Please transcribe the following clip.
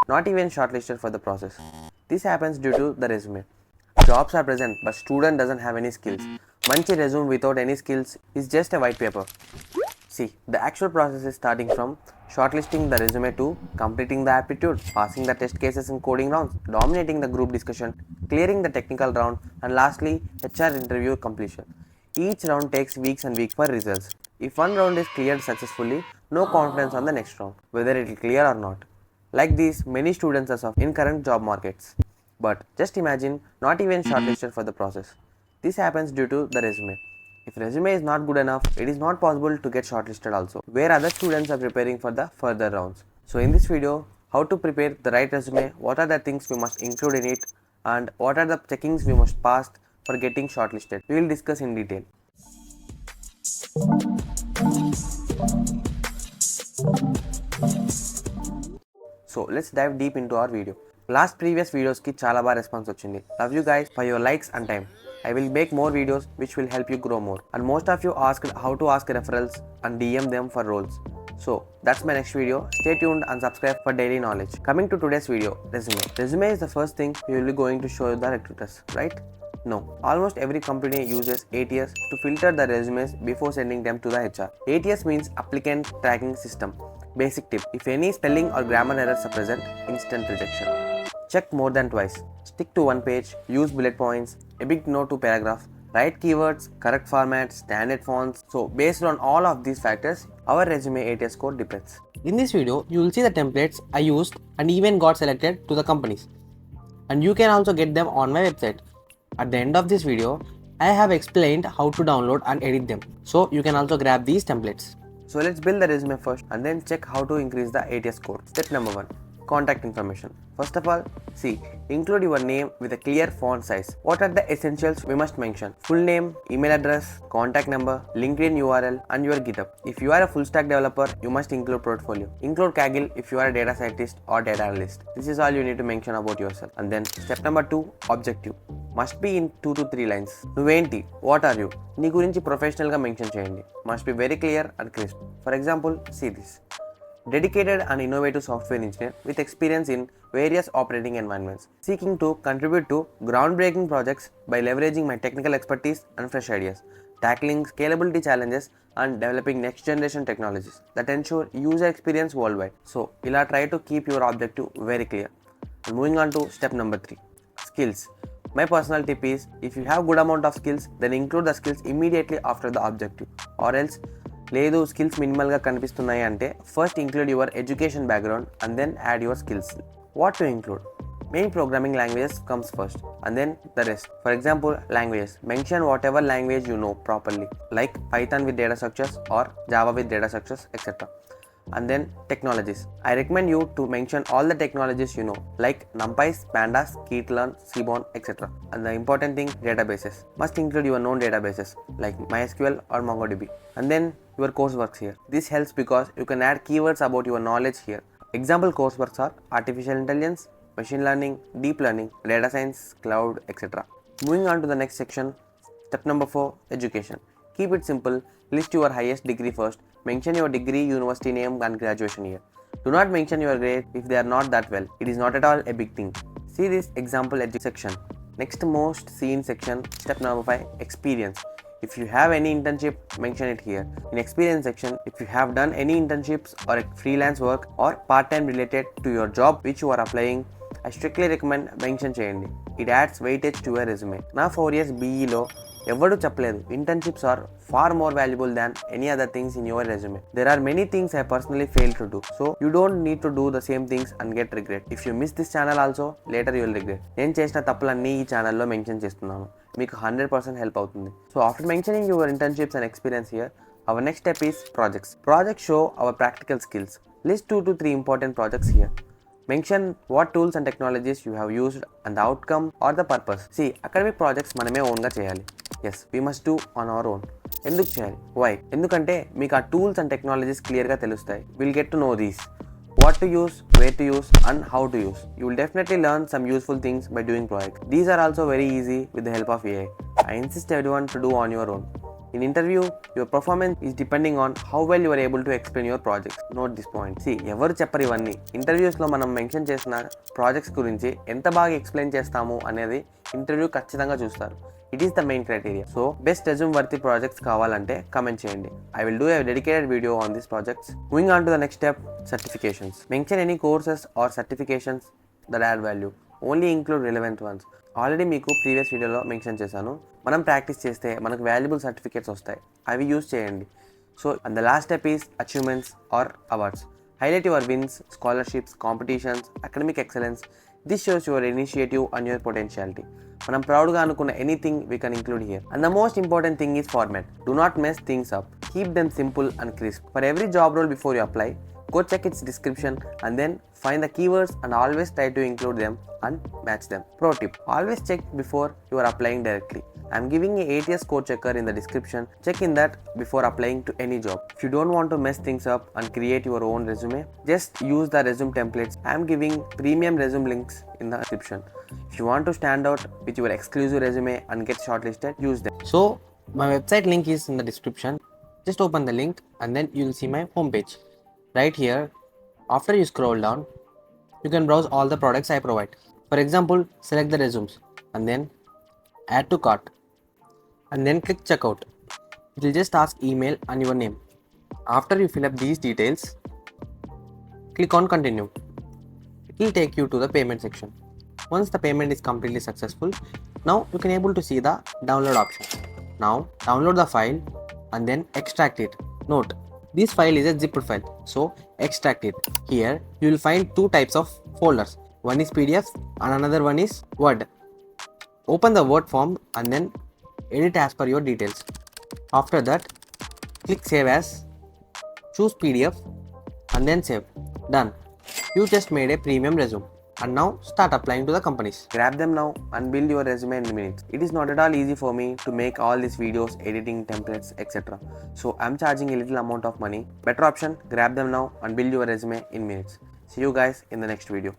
not even shortlisted for the process. This happens due to the resume. Jobs are present, but student doesn't have any skills. Manchi resume without any skills is just a white paper. See, the actual process is starting from shortlisting the resume to completing the aptitude, passing the test cases in coding rounds, dominating the group discussion, clearing the technical round, and lastly, HR interview completion. Each round takes weeks and weeks for results. If one round is cleared successfully, no confidence on the next round, whether it will clear or not. Like this, many students are suffering in current job markets. But just imagine not even shortlisted for the process. This happens due to the resume. If resume is not good enough, it is not possible to get shortlisted also, where other students are preparing for the further rounds. So in this video, how to prepare the right resume, what are the things we must include in it, and what are the checkings we must pass for getting shortlisted. We will discuss in detail. So let's dive deep into our video. Previous videos ki chala ba response ochindi. Love you guys for your likes and time. I will make more videos which will help you grow more. And most of you asked how to ask referrals and DM them for roles. So that's my next video. Stay tuned and subscribe for daily knowledge. Coming to today's video, resume. Resume is the first thing we will be going to show the recruiters, right? No. Almost every company uses ATS to filter the resumes before sending them to the HR. ATS means Applicant Tracking System. Basic tip: if any spelling or grammar errors are present, instant rejection. Check more than twice. Stick to one page, use bullet points, a big note to paragraph, write keywords, correct formats, standard fonts. So based on all of these factors, our resume ATS score depends. In this video, you will see the templates I used and even got selected to the companies. And you can also get them on my website. At the end of this video, I have explained how to download and edit them. So you can also grab these templates. So let's build the resume first and then check how to increase the ATS score. Step number 1. Contact information. First of all, see, include your name with a clear font size. What are the essentials we must mention? Full name, email address, contact number, LinkedIn URL, and your GitHub. If you are a full stack developer, you must include portfolio. Include Kaggle if you are a data scientist or data analyst. This is all you need to mention about yourself. And then step number 2, objective. Must be in 2 to 3 lines. నువ్వేంటి? What are you? నీ గురించి ప్రొఫెషనల్గా mention చేయండి. Must be very clear and crisp. For example, see this. Dedicated and innovative software engineer with experience in various operating environments, seeking to contribute to groundbreaking projects by leveraging my technical expertise and fresh ideas, tackling scalability challenges and developing next generation technologies that ensure user experience worldwide. So, ila try to keep your objective very clear. And moving on to step number 3, skills. My personal tip is, if you have good amount of skills, then include the skills immediately after the objective, or else లేదు skills మినిమల్గా కనిపిస్తున్నాయి అంటే first include your education background and then add your skills. What to include? Main programming languages comes first and then the rest. For example, languages. Mention whatever language you know properly, like Python with data structures or Java with data structures, etc. And then technologies. I recommend you to mention all the technologies you know, like NumPys, Pandas, Scikit-learn, Seaborn, etc. And the important thing, databases. Must include your known databases like MySQL or MongoDB. And then your courseworks here. This helps because you can add keywords about your knowledge here. Example courseworks are artificial intelligence, machine learning, deep learning, data science, cloud, etc. Moving on to the next section, step number 4, education. Keep it simple. List your highest degree first. Mention your degree, university name and graduation year. Do not mention your grade if they are not that well. It is not at all a big thing. See this example section. Next most seen section, step number 5, experience. If you have any internship, mention it here. In experience section, if you have done any internships or freelance work or part-time related to your job which you are applying, I strictly recommend mention cheyandi. It adds weightage to your resume. Na 4 years BE lo ఎవరు చెప్పలేదు, internships are far more valuable than any other things in your resume. There are many things I personally failed to do, so you don't need to do the same things and get regret. If you miss this channel also, later you will regret. నేను చేసిన తప్పులన్నీ ఈ ఛానల్లో mention చేస్తున్నాను, మీకు 100% help అవుతుంది. So after mentioning your internships and experience here, our next step is projects. Projects show our practical skills. List 2 to 3 important projects here. Mention what tools and technologies you have used and the outcome or the purpose. See, academic projects మనమే ఓన్గా చేయాలి. Yes, we must do on our own. ఎందుకు చేయాలి? Why? ఎందుకంటే మీకు ఆ tools and technologies క్లియర్గా తెలుస్తాయి. We'll get to know these. What to use, where to use and how to use. You will definitely learn some useful things by doing projects. These are also very easy with the help of AI. I insist everyone to do on your own. In interview, your performance is depending on how well you are able to explain your projects. Note this point. See, ఎవరు చెప్పరు ఇవన్నీ. ఇంటర్వ్యూస్లో మనం mention చేసిన projects గురించి ఎంత బాగా explain చేస్తాము అనేది ఇంటర్వ్యూ ఖచ్చితంగా చూస్తారు. It is the main criteria. So best resume worthy projects కావాలంటే కమెంట్ చేయండి. I will do a dedicated video on this projects. Moving on to the next step, certifications. Mention any courses or certifications that add value. Only include relevant ones. Already మీకు previous వీడియోలో mention చేశాను. మనం practice చేస్తే మనకు valuable certificates వస్తాయి, అవి use చేయండి. So and the last step is achievements or awards. Highlight your wins, scholarships, competitions, academic excellence. This shows your initiative and your potentiality. మనం ప్రౌడ్గా అనుకున్న anything we can include here. And the most important thing is format. Do not mess things up. Keep them simple and crisp. For every job role before you apply, go check its description and then find the keywords and always try to include them and match them. Pro tip, always check before you are applying directly. I am giving a 8 years code checker in the description. Check in that before applying to any job. If you don't want to mess things up and create your own resume, just use the resume templates. I am giving premium resume links in the description. If you want to stand out with your exclusive resume and get shortlisted, use them. So my website link is in the description. Just open the link and then you will see my homepage. Right here, after you scroll down, you can browse all the products I provide. For example, select the resumes and then add to cart and then click checkout. It will just ask email and your name. After you fill up these details, click on continue. It will take you to the payment section. Once the payment is completely successful, now you can able to see the download option. Now download the file and then extract it. Note, this file is a zipped file, so extract it. Here you will find two types of folders. One is PDF and another one is Word. Open the Word form and then edit as per your details. After that, click Save As, choose PDF and then save. Done. You just made a premium resume. And now start applying to the companies. Grab them now and build your resume in minutes. It is not at all easy for me to make all these videos, editing, templates, etc. So I'm charging a little amount of money. Better option, grab them now and build your resume in minutes. See you guys in the next video.